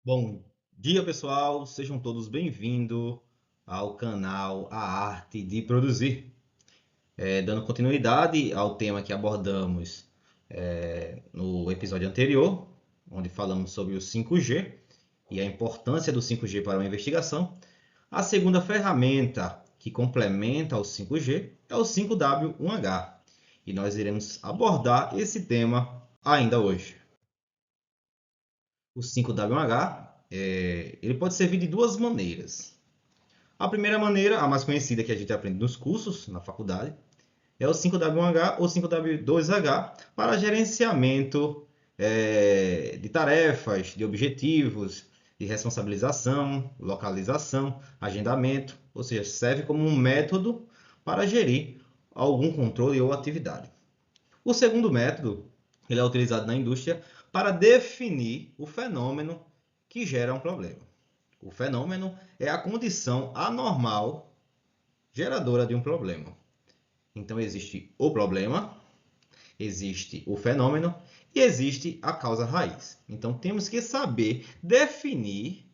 Bom dia, pessoal. Sejam todos bem-vindos ao canal A Arte de Produzir. Dando continuidade ao tema que abordamos no episódio anterior, onde falamos sobre o 5G e a importância do 5G para uma investigação. A segunda ferramenta que complementa o 5G é o 5W1H. E nós iremos abordar esse tema ainda hoje. O 5W1H ele pode servir de duas maneiras. A primeira maneira, a mais conhecida que a gente aprende nos cursos, na faculdade, é o 5W1H ou 5W2H para gerenciamento de tarefas, de objetivos, de responsabilização, localização, agendamento, ou seja, serve como um método para gerir algum controle ou atividade. O segundo método ele é utilizado na indústria para definir o fenômeno que gera um problema. O fenômeno é a condição anormal geradora de um problema. Então existe o problema, existe o fenômeno e existe a causa raiz. Então temos que saber definir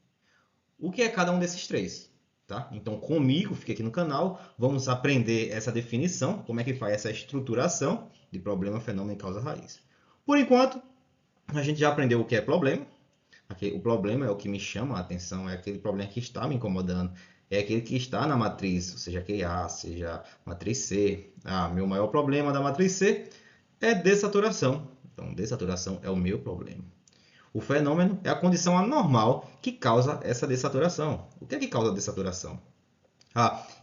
o que é cada um desses três. Tá? Então comigo, fique aqui no canal, vamos aprender essa definição, como é que faz essa estruturação de problema, fenômeno e causa raiz. Por enquanto, a gente já aprendeu o que é problema. O problema é o que me chama a atenção, é aquele problema que está me incomodando, é aquele que está na matriz, seja aquele A, seja matriz C. Meu maior problema da matriz C é dessaturação. Então, dessaturação é o meu problema. O fenômeno é a condição anormal que causa essa dessaturação. O que é que causa a dessaturação?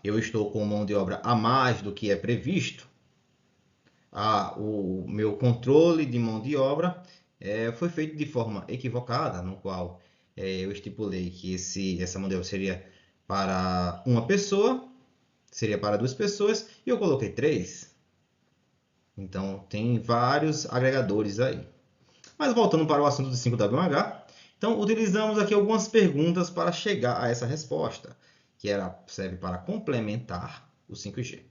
Eu estou com mão de obra a mais do que é previsto. O meu controle de mão de obra foi feito de forma equivocada, no qual eu estipulei que essa mão de obra seria para uma pessoa, seria para duas pessoas, e eu coloquei três. Então, tem vários agregadores aí. Mas voltando para o assunto do 5W1H, então utilizamos aqui algumas perguntas para chegar a essa resposta, que serve para complementar o 5G.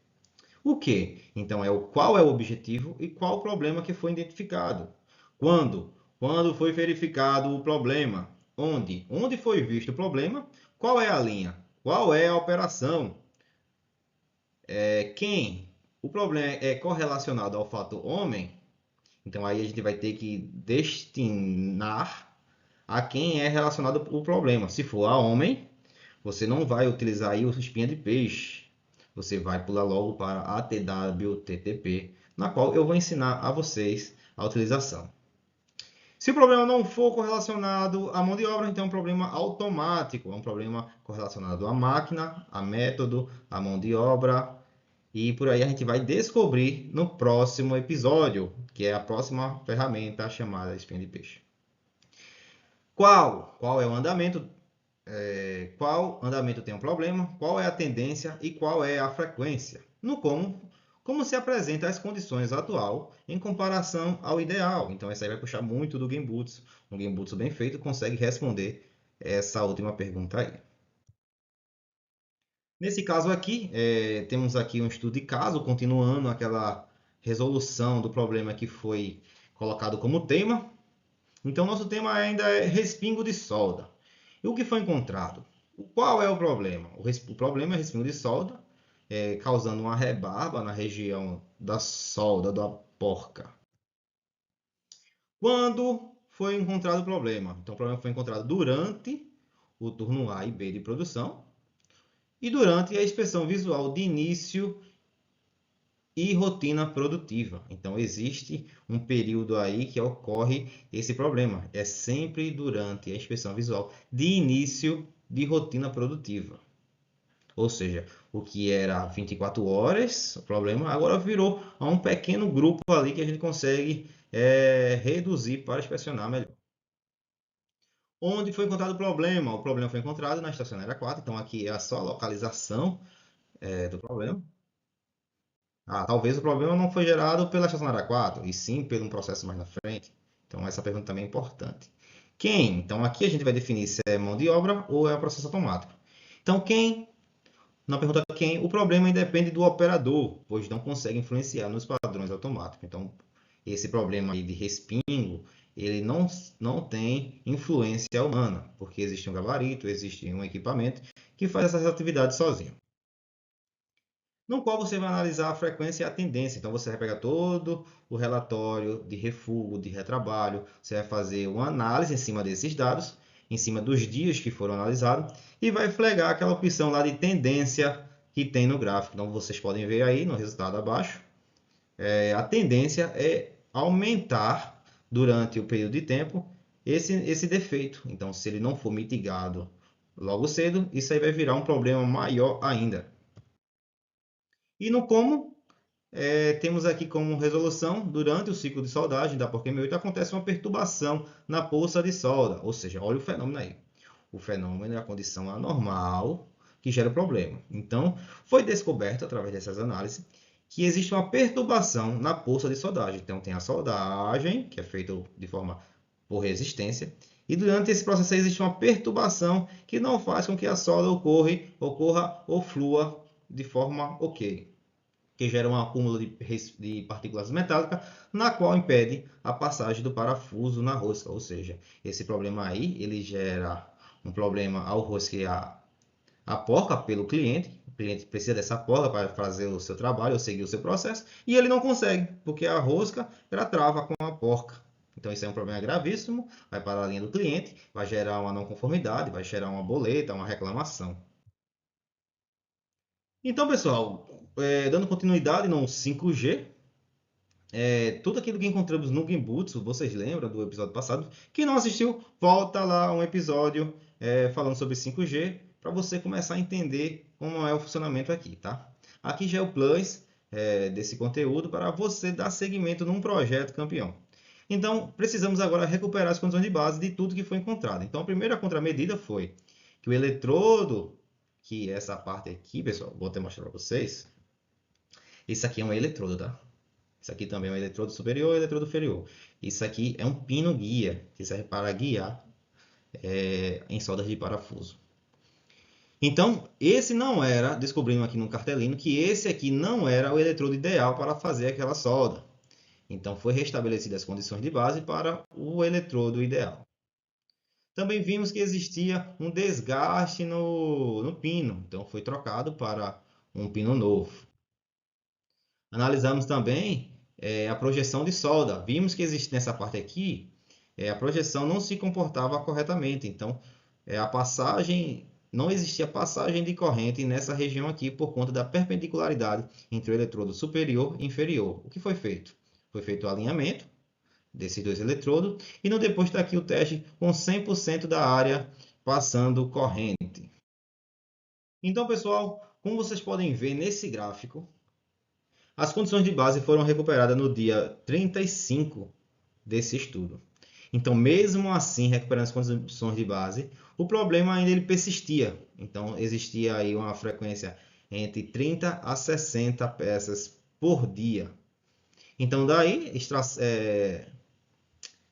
O que? Então, qual é o objetivo e qual o problema que foi identificado. Quando? Quando foi verificado o problema. Onde? Onde foi visto o problema? Qual é a linha? Qual é a operação? Quem? O problema é correlacionado ao fator homem? Então, aí a gente vai ter que destinar a quem é relacionado o problema. Se for a homem, você não vai utilizar aí o espinha de peixe. Você vai pular logo para a ATW-TTP, na qual eu vou ensinar a vocês a utilização. Se o problema não for correlacionado à mão de obra, então é um problema automático, é um problema correlacionado à máquina, a método, à mão de obra, e por aí a gente vai descobrir no próximo episódio, que é a próxima ferramenta chamada espinha de peixe. Qual é o andamento? Qual andamento tem um problema? Qual é a tendência e qual é a frequência? No como se apresenta as condições atual em comparação ao ideal. Então, essa aí vai puxar muito do Genbutsu. Um Genbutsu bem feito consegue responder essa última pergunta aí. Nesse caso aqui, temos aqui um estudo de caso, continuando aquela resolução do problema que foi colocado como tema. Então, nosso tema ainda é respingo de solda. E o que foi encontrado? Qual é o problema? O problema é respingo de solda, causando uma rebarba na região da solda da porca. Quando foi encontrado o problema? Então, o problema foi encontrado durante o turno A e B de produção e durante a inspeção visual de início e rotina produtiva. Então, existe um período aí que ocorre esse problema. É sempre durante a inspeção visual de início de rotina produtiva. Ou seja, o que era 24 horas, o problema agora virou a um pequeno grupo ali que a gente consegue reduzir para inspecionar melhor. Onde foi encontrado o problema? O problema foi encontrado na estacionária 4, então aqui é só a localização do problema. Talvez o problema não foi gerado pela estacionária 4, e sim por um processo mais na frente. Então, essa pergunta também é importante. Quem? Então, aqui a gente vai definir se é mão de obra ou é o processo automático. Então, na pergunta quem, o problema independe do operador, pois não consegue influenciar nos padrões automáticos. Então, esse problema aí de respingo, ele não tem influência humana, porque existe um gabarito, existe um equipamento que faz essas atividades sozinho. No qual você vai analisar a frequência e a tendência. Então você vai pegar todo o relatório de refúgio, de retrabalho, você vai fazer uma análise em cima desses dados, em cima dos dias que foram analisados, e vai flegar aquela opção lá de tendência que tem no gráfico. Então vocês podem ver aí no resultado abaixo, a tendência é aumentar durante o período de tempo esse defeito. Então se ele não for mitigado logo cedo, isso aí vai virar um problema maior ainda. E no como, temos aqui como resolução, durante o ciclo de soldagem da Porca M8 acontece uma perturbação na poça de solda, ou seja, olha o fenômeno aí. O fenômeno é a condição anormal que gera o problema. Então, foi descoberto através dessas análises que existe uma perturbação na poça de soldagem. Então, tem a soldagem, que é feita de forma por resistência, e durante esse processo existe uma perturbação que não faz com que a solda ocorra ou flua de forma ok, que gera um acúmulo de partículas metálicas, na qual impede a passagem do parafuso na rosca. Ou seja, esse problema aí ele gera um problema ao rosquear a porca pelo cliente. O cliente precisa dessa porca para fazer o seu trabalho ou seguir o seu processo, e ele não consegue, porque a rosca ela trava com a porca. Então isso é um problema gravíssimo, vai para a linha do cliente, vai gerar uma não conformidade, vai gerar uma boleta, uma reclamação. Então, pessoal, dando continuidade no 5G, tudo aquilo que encontramos no Genbutsu, vocês lembram do episódio passado? Quem não assistiu, volta lá um episódio falando sobre 5G para você começar a entender como é o funcionamento aqui, tá? Aqui já é o plus desse conteúdo para você dar seguimento num projeto campeão. Então, precisamos agora recuperar as condições de base de tudo que foi encontrado. Então, a primeira contramedida foi que o eletrodo, que é essa parte aqui, pessoal, vou até mostrar para vocês. Isso aqui é um eletrodo, tá? Isso aqui também é um eletrodo superior e eletrodo inferior. Isso aqui é um pino guia, que serve para guiar em soldas de parafuso. Então, esse não era, descobrimos aqui no cartelino, que esse aqui não era o eletrodo ideal para fazer aquela solda. Então, foi restabelecidas as condições de base para o eletrodo ideal. Também vimos que existia um desgaste no pino, então foi trocado para um pino novo. Analisamos também a projeção de solda. Vimos que existe nessa parte aqui, a projeção não se comportava corretamente. Então, a passagem, não existia passagem de corrente nessa região aqui por conta da perpendicularidade entre o eletrodo superior e inferior. O que foi feito? Foi feito o alinhamento desses dois eletrodos e no depois está aqui o teste com 100% da área passando corrente. Então, pessoal, como vocês podem ver nesse gráfico, as condições de base foram recuperadas no dia 35 desse estudo. Então, mesmo assim, recuperando as condições de base, o problema ainda ele persistia. Então, existia aí uma frequência entre 30 a 60 peças por dia. Então, daí,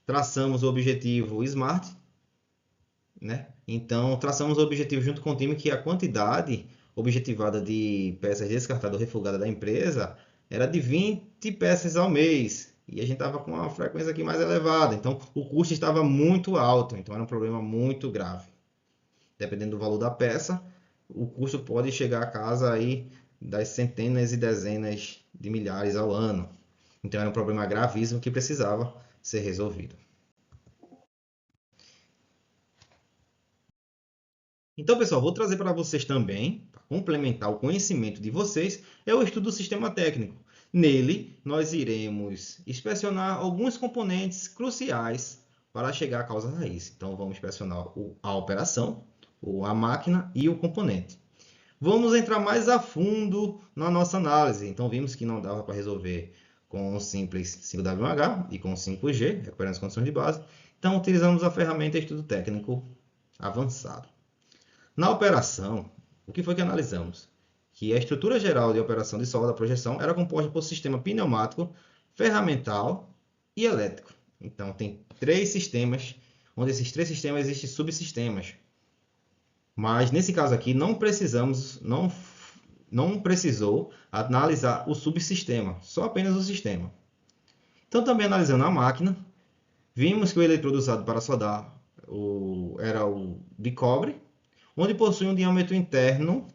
traçamos o objetivo SMART, né? Então, traçamos o objetivo junto com o time que a quantidade objetivada de peças descartadas ou refugadas da empresa era de 20 peças ao mês. E a gente estava com uma frequência aqui mais elevada. Então, o custo estava muito alto. Então, era um problema muito grave. Dependendo do valor da peça, o custo pode chegar a casa aí das centenas e dezenas de milhares ao ano. Então, era um problema gravíssimo que precisava ser resolvido. Então, pessoal, vou trazer para vocês também, para complementar o conhecimento de vocês, é o estudo do sistema técnico. Nele, nós iremos inspecionar alguns componentes cruciais para chegar à causa raiz. Então, vamos inspecionar a operação, a máquina e o componente. Vamos entrar mais a fundo na nossa análise. Então, vimos que não dava para resolver com um simples 5WH e com 5G, recuperando as condições de base. Então, utilizamos a ferramenta estudo técnico avançado. Na operação, o que foi que analisamos? Que a estrutura geral de operação de solda da projeção era composta por sistema pneumático, ferramental e elétrico. Então, tem 3 sistemas, onde esses 3 sistemas existem subsistemas. Mas, nesse caso aqui, não precisou analisar o subsistema, só apenas o sistema. Então, também analisando a máquina, Vimos que o eletrodo usado para soldar era o de cobre, onde possui um diâmetro interno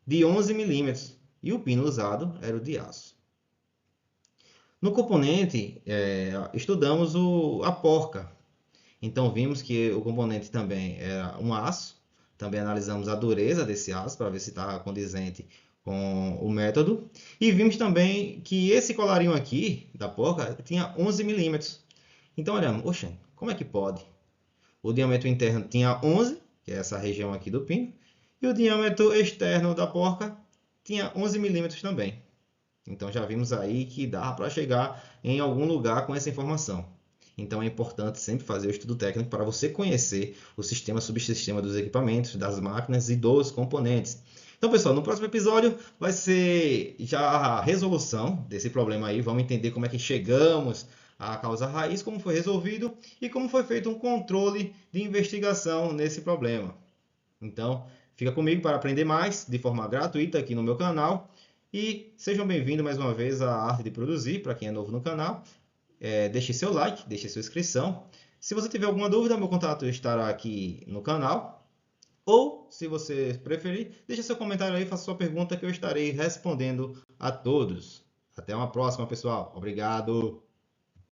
de 11 milímetros, e o pino usado era o de aço. No componente, estudamos a porca. Então vimos que o componente também era um aço. Também analisamos a dureza desse aço para ver se estava condizente com o método. E vimos também que esse colarinho aqui da porca tinha 11 milímetros. Então olhamos, oxe, como é que pode? O diâmetro interno tinha 11, que é essa região aqui do pino, e o diâmetro externo da porca tinha 11 milímetros também. Então já vimos aí que dá para chegar em algum lugar com essa informação. Então é importante sempre fazer o estudo técnico para você conhecer o sistema subsistema dos equipamentos, das máquinas e dos componentes. Então, pessoal, no próximo episódio vai ser já a resolução desse problema aí. Vamos entender como é que chegamos à causa raiz, como foi resolvido e como foi feito um controle de investigação nesse problema. Então, fica comigo para aprender mais de forma gratuita aqui no meu canal. E sejam bem-vindos mais uma vez à Arte de Produzir, para quem é novo no canal. Deixe seu like, deixe sua inscrição. Se você tiver alguma dúvida, meu contato estará aqui no canal. Ou, se você preferir, deixe seu comentário aí, faça sua pergunta que eu estarei respondendo a todos. Até uma próxima, pessoal. Obrigado!